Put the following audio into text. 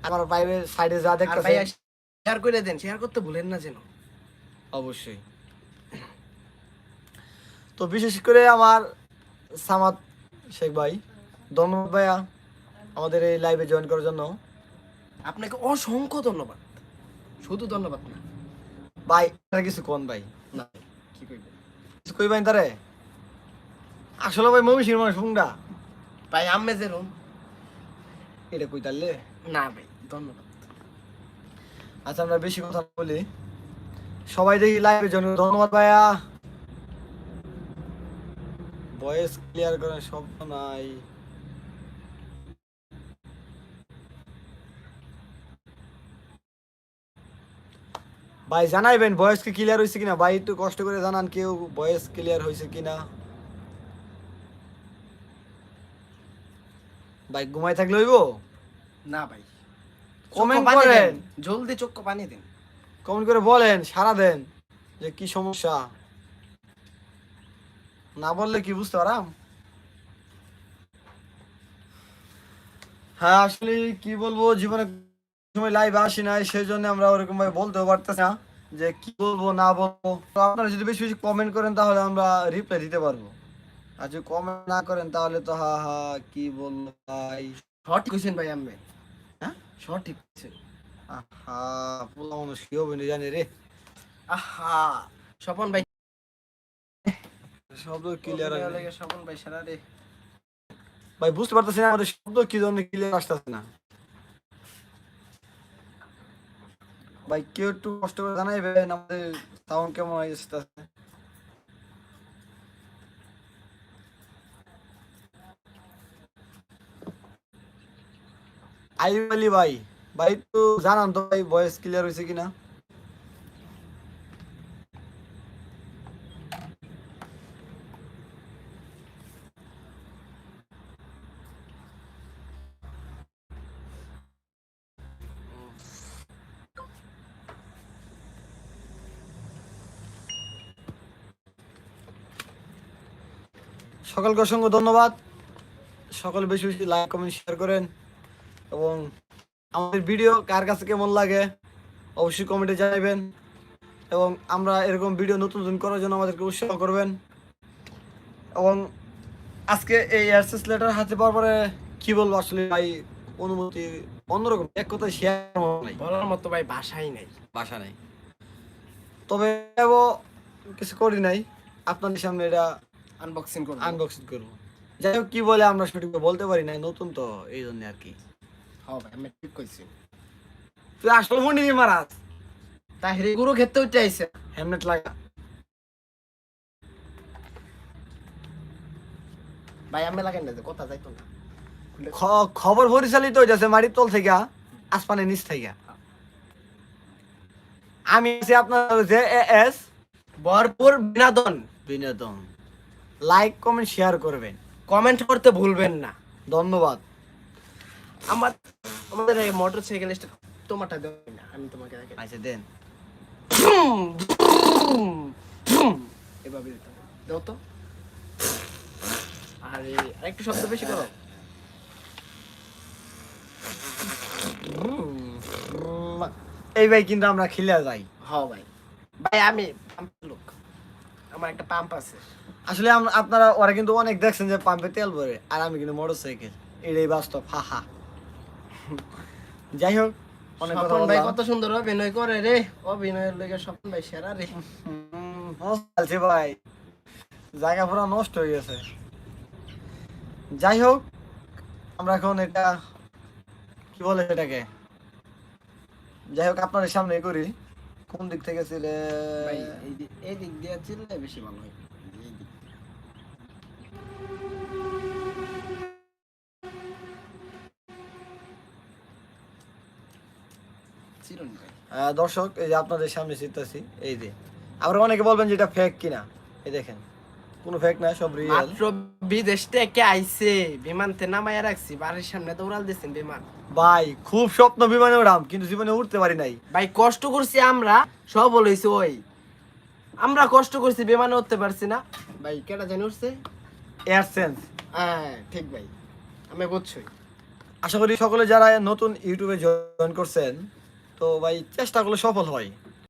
আমার বাইরের সাইডে যা আর দেখতেছে ভাইয়া শেয়ার করে দেন, শেয়ার করতে ভুলেন না যেন। অবশ্যই। তো বিশেষ করে আমার সামাদ শেখ ভাই, ধন্যবাদ ভাইয়া আমাদের এই লাইভে জয়েন করার জন্য। আপনাকে অসংখ্য ধন্যবাদ, শুধু ধন্যবাদ না ভাই আর কিছু কোন ভাই, না কি কইবেন কিছু কইবেন তারে? আসলে ভাই মমিষির মানুষ ফুংডা ভাই, আম্মে যেরম। এটা কই তাহলে। না ভাই ধন্যবাদ। আচ্ছা আমরা বেশি কথা না বলি, সবাই দেখি লাইভে জয়েন। ধন্যবাদ ভাইয়া। ভয়েস ক্লিয়ার করার শব্দ নাই। ভাই জানাইবেন ভয়েস কি ক্লিয়ার হয়েছে কিনা, ভাই একটু কষ্ট করে জানান কেউ ভয়েস ক্লিয়ার হয়েছে কিনা। ভাই ঘুমাই থাকলে হইব? না ভাই, কমেন্ট চোখ পানি করেন, দেন, জলদি চোখ পানি দেন। কমেন্ট করে বলেন, সারা দেন যে কি সমস্যা। না বললে কি বুঝতে পারাম। হ্যাঁ আসলে কি বলবো, জীবনে সময় লাইভ আসি নাই, সেই জন্য আমরা ওরকম ভাবে বলতেও পারতেছি না যে কি বলবো না বলবো। তো আপনারা যদি বেশি বেশি কমেন্ট করেন তাহলে আমরা রিপ্লাই দিতে পারবো, আর যদি কমেন্ট না করেন তাহলে তো হা হা কি বলবো ভাই। সঠিক কইছেন ভাই আম্মে, হ্যাঁ সঠিক কইছেন। আহা, পোলা মানুষ কি হবে না জানি রে। আহা, স্বপন ভাই শব্দ ক্লিয়ার অভিনয় আসবে লাগে, স্বপন ভাই সারা রে। ভাই, বুঝতে পারতেছি না আমাদের শব্দ কি জন্য ক্লিয়ার আসতেছে না। ভাই কেউ একটু কষ্ট করে জানাইবেন আমাদের সাউন্ড কেমন আসতেছে। আইব আলী ভাই, ভাই একটু জানান তো ভাই ভয়েস ক্লিয়ার হয়েছে কিনা। সকলকে অসংখ্য ধন্যবাদ। সকলে বেশি বেশি লাইক কমেন্ট শেয়ার করেন, এবং আমাদের ভিডিও কার কাছে কেমন লাগে অবশ্যই কমেন্টে জানাবেন, এবং আমরা এরকম ভিডিও নতুন নতুন করার জন্য আমাদেরকে উৎসাহ করবেন। এবং আজকে এই অ্যাক্সেস লেটার হাতে পাওয়ার পরে কি বলবো আসলে ভাই, অনুমতি অন্যরকম, এক কথায় শেয়ার নাই, বলার মতো ভাই ভাষাই নাই। বাসা নাই। তবে কিছু করি নাই, আপনাদের সামনে এটা আনবক্সিং করব। আনবক্সিং করবো। যাই হোক কি বলে আমরা সঠিক বলতে পারি না, নতুন তো এই জন্য আর কি। হ্যাঁ ভাই আমি ঠিক কইছি। তুই আসলে মন্ডি নিয়ে মারাস তাহিরি গুরু খেতে উঠে আইছে। হেলমেট লাগা। ভাই আমি লাগাই না যে কথা যাইতো না। খবর পরিচালিত হইতেছে মাটির তল থেকে আসমানের নিচ থেকে। আমি আছি আপনার যে এস ভরপুর বিনোদন। বিনোদন। লাইক কমেন্ট শেয়ার করবেন, কমেন্ট করতে ভুলবেন না। ধন্যবাদ। আমার আমাদের এই মোটরসাইকেল স্টার্ট তোমারটা দেব না, আমি তোমাকে দেখাই। আচ্ছা দেন। এভাবে দিতে হবে। দাও তো। আরে আরেকটু শব্দ বেশি করো। এই ভাই কিন্তু আমরা খিলে যাই। হ্যাঁ ভাই, ভাই আমি লোক, আমার একটা পাম্প আছে। আসলে আপনারা ওরা কিন্তু অনেক দেখছেন যে পাম্পে তেল ভরে, আর আমি কিন্তু মোটরসাইকেল, এটাই বাস্তব। হা হা। যাই হোক, অনেক কথা স্বপন ভাই বললাম। কত সুন্দর অভিনয় করে রে, অভিনয়ের লেগে স্বপন ভাই সেরা রে। চলছে ভাই, জায়গা পুরো নষ্ট হয়ে গেছে। যাই হোক, আমরা এখন এটা কি বলে সেটাকে, যাই হোক আপনাদের সামনে করি। কোন দিক থেকে ছিলে ভাই এই দিক দিয়ে চিনলে বেশি ভালো হয়। এই দিক। চিরুন ভাই। দর্শক এই যে আপনাদের সামনে চিন্তাছি, এই যে আবার অনেকে বলবেন যে এটা ফেক কিনা, এই দেখেন কোনো ফেক না, সব রিয়েল। মাত্র বিদেশ থেকে আইছে, বিমানতে নামাইয়া রাখছি, বাড়ির সামনে দৌড়াল দিচ্ছেন বিমান। ভাই খুব স্বপ্ন বিমানে উড়াম, কিন্তু জীবনে উঠতে পারি নাই। ভাই কষ্ট করছি আমরা, সব হইছে ওই আমরা কষ্ট করছি, বিমানে উঠতে পারছি না। ভাই কেটা জানি উঠছে। এয়ারসেন্স। হ্যাঁ ঠিক ভাই, আমি বুঝছি। আশা করি সকলে যারা নতুন ইউটিউবে জয়েন করছেন, তো ভাই চেষ্টা করলে সফল হয়।